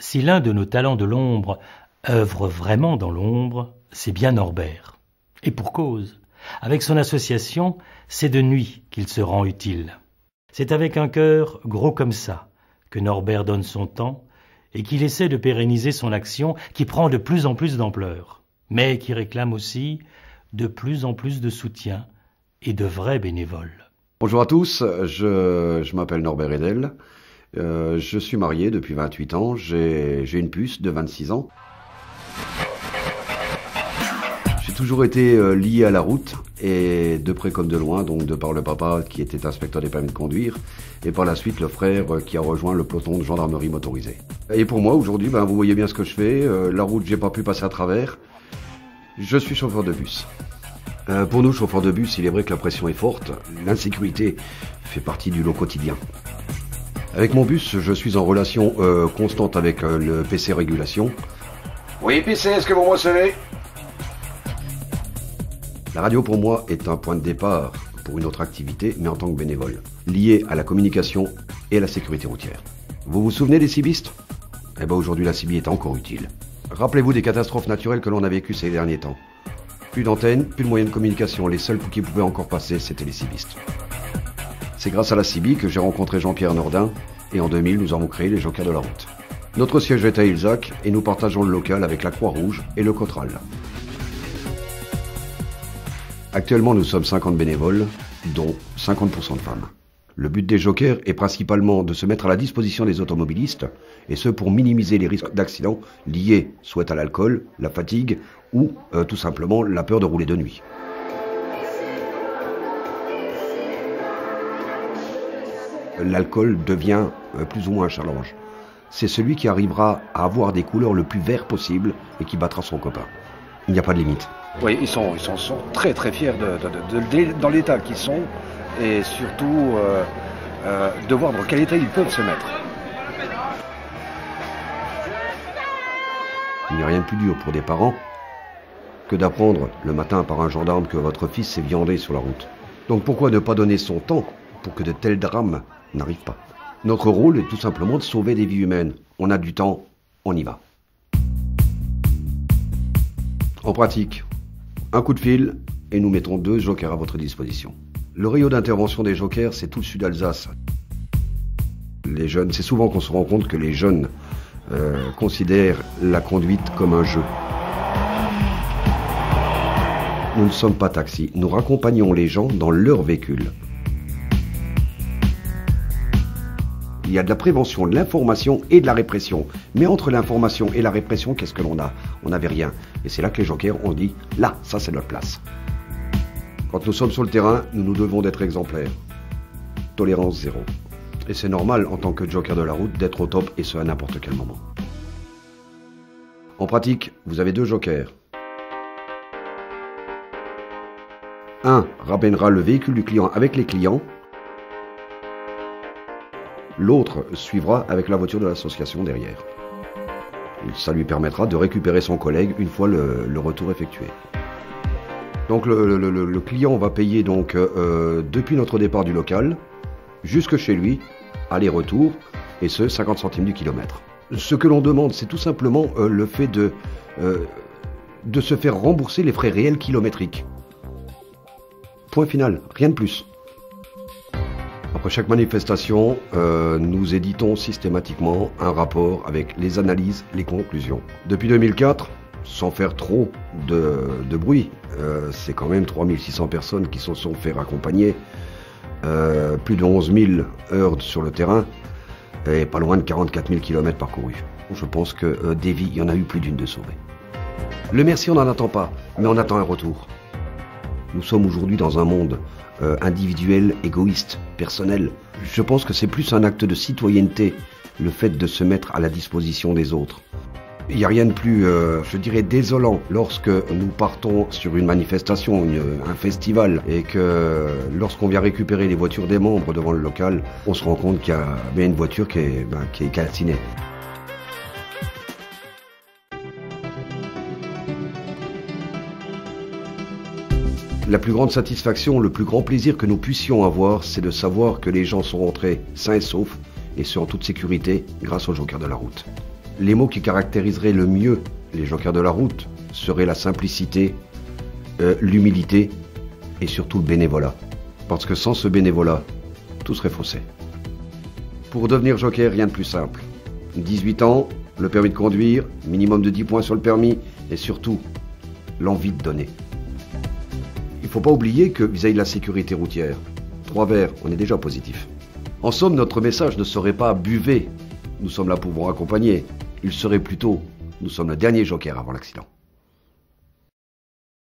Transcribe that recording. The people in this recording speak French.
Si l'un de nos talents de l'ombre œuvre vraiment dans l'ombre, c'est bien Norbert. Et pour cause. Avec son association, c'est de nuit qu'il se rend utile. C'est avec un cœur gros comme ça que Norbert donne son temps et qu'il essaie de pérenniser son action qui prend de plus en plus d'ampleur, mais qui réclame aussi de plus en plus de soutien et de vrais bénévoles. Bonjour à tous, je m'appelle Norbert Edel, je suis marié depuis 28 ans, j'ai une puce de 26 ans. J'ai toujours été lié à la route, et de près comme de loin, donc de par le papa qui était inspecteur des permis de conduire, et par la suite le frère qui a rejoint le peloton de gendarmerie motorisée. Et pour moi aujourd'hui, vous voyez bien ce que je fais, la route j'ai pas pu passer à travers, je suis chauffeur de bus. Pour nous, chauffeurs de bus, il est vrai que la pression est forte, l'insécurité fait partie du lot quotidien. Avec mon bus, je suis en relation constante avec le PC Régulation. Oui, PC, est-ce que vous me recevez ? La radio pour moi est un point de départ pour une autre activité, mais en tant que bénévole, lié à la communication et à la sécurité routière. Vous vous souvenez des cibistes ? Eh bien aujourd'hui la CIBI est encore utile. Rappelez-vous des catastrophes naturelles que l'on a vécues ces derniers temps. Plus d'antennes, plus de moyens de communication, les seuls qui pouvaient encore passer, c'était les cibistes. C'est grâce à la CIBI que j'ai rencontré Jean-Pierre Nordin, et en 2000, nous avons créé les Jokers de la route. Notre siège est à Ilzac, et nous partageons le local avec la Croix-Rouge et le Cotral. Actuellement, nous sommes 50 bénévoles, dont 50% de femmes. Le but des Jokers est principalement de se mettre à la disposition des automobilistes, et ce pour minimiser les risques d'accidents liés soit à l'alcool, la fatigue, ou tout simplement la peur de rouler de nuit. L'alcool devient plus ou moins un challenge. C'est celui qui arrivera à avoir des couleurs le plus vert possible et qui battra son copain. Il n'y a pas de limite. Oui, ils sont très très fiers dans l'état qu'ils sont et surtout de voir dans quel état ils peuvent se mettre. Il n'y a rien de plus dur pour des parents que d'apprendre le matin par un gendarme que votre fils s'est viandé sur la route. Donc pourquoi ne pas donner son temps pour que de tels drames n'arrivent pas ? Notre rôle est tout simplement de sauver des vies humaines. On a du temps, on y va. En pratique, un coup de fil et nous mettons 2 Jokers à votre disposition. Le rayon d'intervention des Jokers, c'est tout le sud d'Alsace. Les jeunes, c'est souvent qu'on se rend compte que les jeunes considèrent la conduite comme un jeu. Nous ne sommes pas taxis, nous raccompagnons les gens dans leur véhicule. Il y a de la prévention, de l'information et de la répression. Mais entre l'information et la répression, qu'est-ce que l'on a ? On n'avait rien. Et c'est là que les Jokers ont dit, là, ça c'est notre place. Quand nous sommes sur le terrain, nous devons d'être exemplaires. Tolérance zéro. Et c'est normal en tant que Joker de la route d'être au top et ce à n'importe quel moment. En pratique, vous avez 2 Jokers. Un ramènera le véhicule du client avec les clients. L'autre suivra avec la voiture de l'association derrière. Ça lui permettra de récupérer son collègue une fois le retour effectué. Donc le client va payer donc depuis notre départ du local jusque chez lui, aller-retour, et ce 50 centimes du kilomètre. Ce que l'on demande, c'est tout simplement le fait de se faire rembourser les frais réels kilométriques. Point final, rien de plus. Après chaque manifestation, nous éditons systématiquement un rapport avec les analyses, les conclusions. Depuis 2004, sans faire trop de bruit, c'est quand même 3600 personnes qui se sont fait raccompagner, plus de 11 000 heures sur le terrain et pas loin de 44 000 km parcourus. Je pense que des vies, il y en a eu plus d'une de sauvées. Le merci, on n'en attend pas, mais on attend un retour. Nous sommes aujourd'hui dans un monde individuel, égoïste, personnel. Je pense que c'est plus un acte de citoyenneté, le fait de se mettre à la disposition des autres. Il n'y a rien de plus, je dirais, désolant lorsque nous partons sur une manifestation, un festival, et que lorsqu'on vient récupérer les voitures des membres devant le local, on se rend compte qu'il y a bien une voiture qui est calcinée. La plus grande satisfaction, le plus grand plaisir que nous puissions avoir, c'est de savoir que les gens sont rentrés sains et saufs, et ce en toute sécurité, grâce aux Jokers de la route. les mots qui caractériseraient le mieux les jokers de la route seraient la simplicité, l'humilité et surtout le bénévolat. Parce que sans ce bénévolat, tout serait faussé. Pour devenir joker, rien de plus simple. 18 ans, le permis de conduire, minimum de 10 points sur le permis et surtout, l'envie de donner. Il ne faut pas oublier que vis-à-vis de la sécurité routière, 3 verres, on est déjà positif. En somme, notre message ne serait pas « buvez ». Nous sommes là pour vous accompagner. Il serait plutôt « nous sommes le dernier joker avant l'accident ».